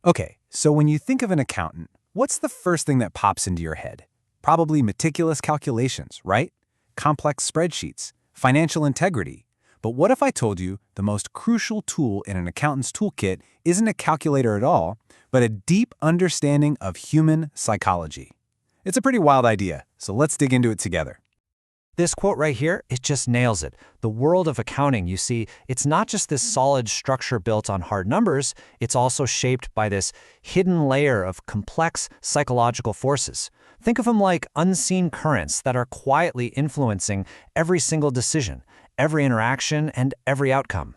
Okay, so when you think of an accountant, what's the first thing that pops into your head? Probably meticulous calculations, right? Complex spreadsheets, financial integrity. But what if I told you the most crucial tool in an accountant's toolkit isn't a calculator at all, but a deep understanding of human psychology? It's a pretty wild idea, so let's dig into it together. This quote right here, it just nails it. The world of accounting, you see, it's not just this solid structure built on hard numbers, it's also shaped by this hidden layer of complex psychological forces. Think of them like unseen currents that are quietly influencing every single decision, every interaction, and every outcome.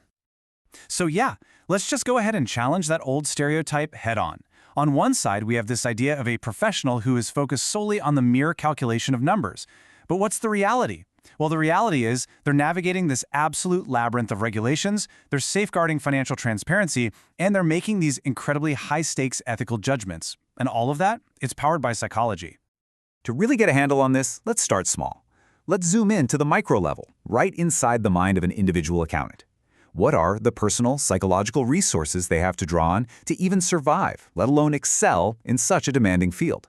So yeah, let's just go ahead and challenge that old stereotype head on. On one side, we have this idea of a professional who is focused solely on the mere calculation of numbers. But what's the reality? Well, the reality is they're navigating this absolute labyrinth of regulations, they're safeguarding financial transparency, and they're making these incredibly high-stakes ethical judgments. And all of that, it's powered by psychology. To really get a handle on this, let's start small. Let's zoom in to the micro level, right inside the mind of an individual accountant. What are the personal, psychological resources they have to draw on to even survive, let alone excel in such a demanding field?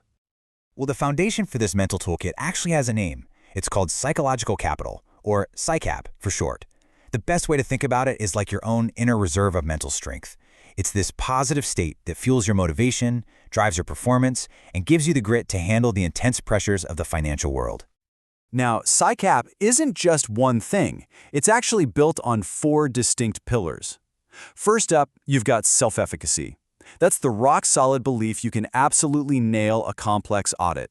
Well, the foundation for this mental toolkit actually has a name. It's called psychological capital, or PsyCap for short. The best way to think about it is like your own inner reserve of mental strength. It's this positive state that fuels your motivation, drives your performance, and gives you the grit to handle the intense pressures of the financial world. Now, PsyCap isn't just one thing. It's actually built on 4 distinct pillars. First up, you've got self-efficacy. That's the rock-solid belief you can absolutely nail a complex audit.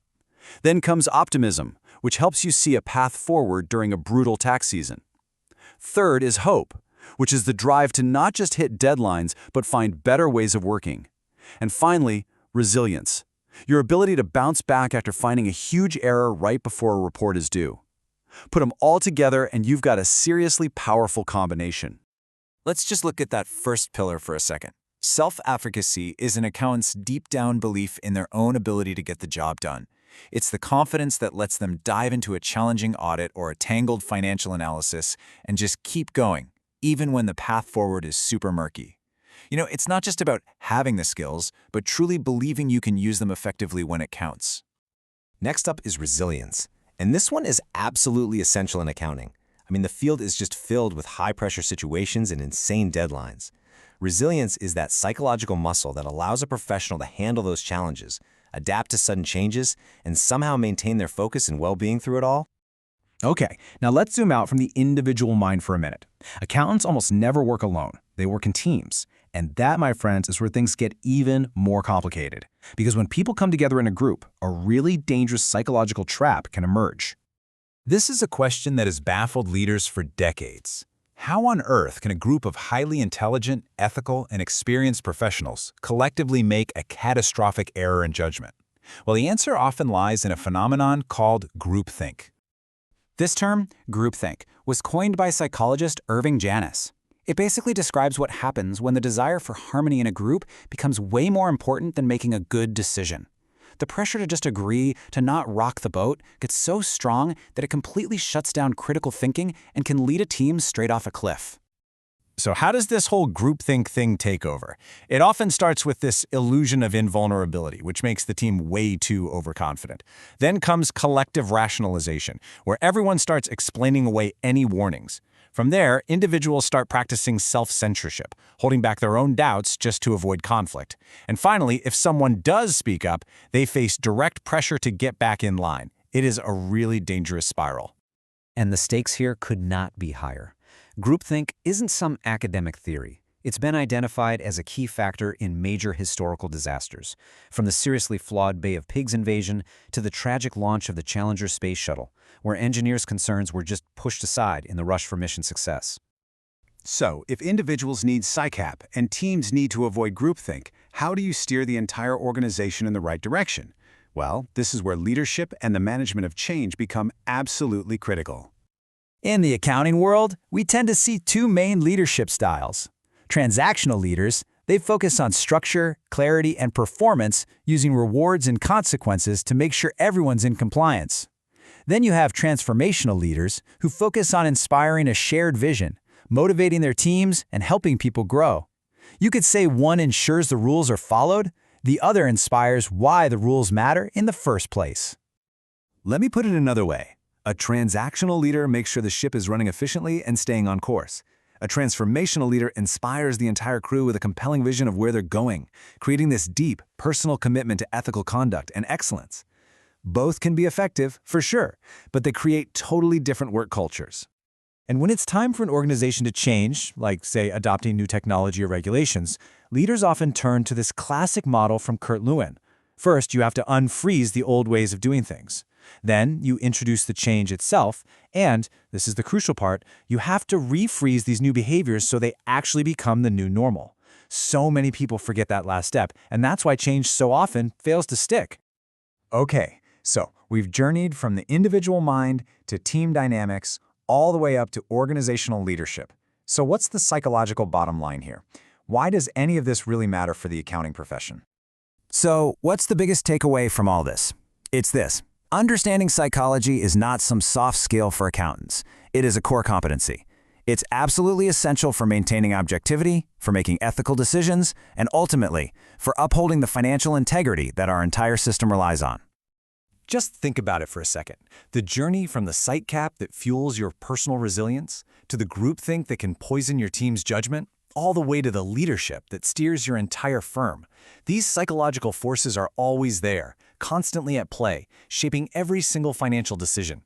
Then comes optimism, which helps you see a path forward during a brutal tax season. Third is hope, which is the drive to not just hit deadlines, but find better ways of working. And finally, resilience, your ability to bounce back after finding a huge error right before a report is due. Put them all together and you've got a seriously powerful combination. Let's just look at that first pillar for a second. Self-efficacy is an accountant's deep-down belief in their own ability to get the job done. It's the confidence that lets them dive into a challenging audit or a tangled financial analysis and just keep going, even when the path forward is super murky. You know, it's not just about having the skills, but truly believing you can use them effectively when it counts. Next up is resilience. And this one is absolutely essential in accounting. I mean, the field is just filled with high-pressure situations and insane deadlines. Resilience is that psychological muscle that allows a professional to handle those challenges, adapt to sudden changes, and somehow maintain their focus and well-being through it all. Okay, now let's zoom out from the individual mind for a minute. Accountants almost never work alone. They work in teams. And that, my friends, is where things get even more complicated. Because when people come together in a group, a really dangerous psychological trap can emerge. This is a question that has baffled leaders for decades. How on earth can a group of highly intelligent, ethical, and experienced professionals collectively make a catastrophic error in judgment? Well, the answer often lies in a phenomenon called groupthink. This term, groupthink, was coined by psychologist Irving Janis. It basically describes what happens when the desire for harmony in a group becomes way more important than making a good decision. The pressure to just agree, to not rock the boat, gets so strong that it completely shuts down critical thinking and can lead a team straight off a cliff. So how does this whole groupthink thing take over? It often starts with this illusion of invulnerability, which makes the team way too overconfident. Then comes collective rationalization, where everyone starts explaining away any warnings. From there, individuals start practicing self-censorship, holding back their own doubts just to avoid conflict. And finally, if someone does speak up, they face direct pressure to get back in line. It is a really dangerous spiral. And the stakes here could not be higher. Groupthink isn't some academic theory. It's been identified as a key factor in major historical disasters, from the seriously flawed Bay of Pigs invasion to the tragic launch of the Challenger space shuttle, where engineers' concerns were just pushed aside in the rush for mission success. So, if individuals need PsyCap and teams need to avoid groupthink, how do you steer the entire organization in the right direction? Well, this is where leadership and the management of change become absolutely critical. In the accounting world, we tend to see 2 main leadership styles. Transactional leaders, they focus on structure, clarity, and performance using rewards and consequences to make sure everyone's in compliance. Then you have transformational leaders who focus on inspiring a shared vision, motivating their teams, and helping people grow. You could say one ensures the rules are followed, the other inspires why the rules matter in the first place. Let me put it another way. A transactional leader makes sure the ship is running efficiently and staying on course. A transformational leader inspires the entire crew with a compelling vision of where they're going, creating this deep, personal commitment to ethical conduct and excellence. Both can be effective, for sure, but they create totally different work cultures. And when it's time for an organization to change, like, say, adopting new technology or regulations, leaders often turn to this classic model from Kurt Lewin. First, you have to unfreeze the old ways of doing things. Then, you introduce the change itself, and, this is the crucial part, you have to refreeze these new behaviors so they actually become the new normal. So many people forget that last step, and that's why change so often fails to stick. Okay, so we've journeyed from the individual mind to team dynamics, all the way up to organizational leadership. So what's the psychological bottom line here? Why does any of this really matter for the accounting profession? So, what's the biggest takeaway from all this? It's this. Understanding psychology is not some soft skill for accountants. It is a core competency. It's absolutely essential for maintaining objectivity, for making ethical decisions, and ultimately, for upholding the financial integrity that our entire system relies on. Just think about it for a second. The journey from the sight cap that fuels your personal resilience, to the groupthink that can poison your team's judgment, all the way to the leadership that steers your entire firm. These psychological forces are always there, constantly at play, shaping every single financial decision.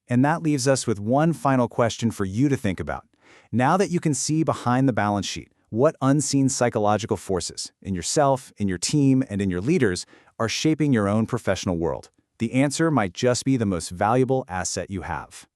And that leaves us with one final question for you to think about. Now that you can see behind the balance sheet, what unseen psychological forces, in yourself, in your team, and in your leaders, are shaping your own professional world? The answer might just be the most valuable asset you have.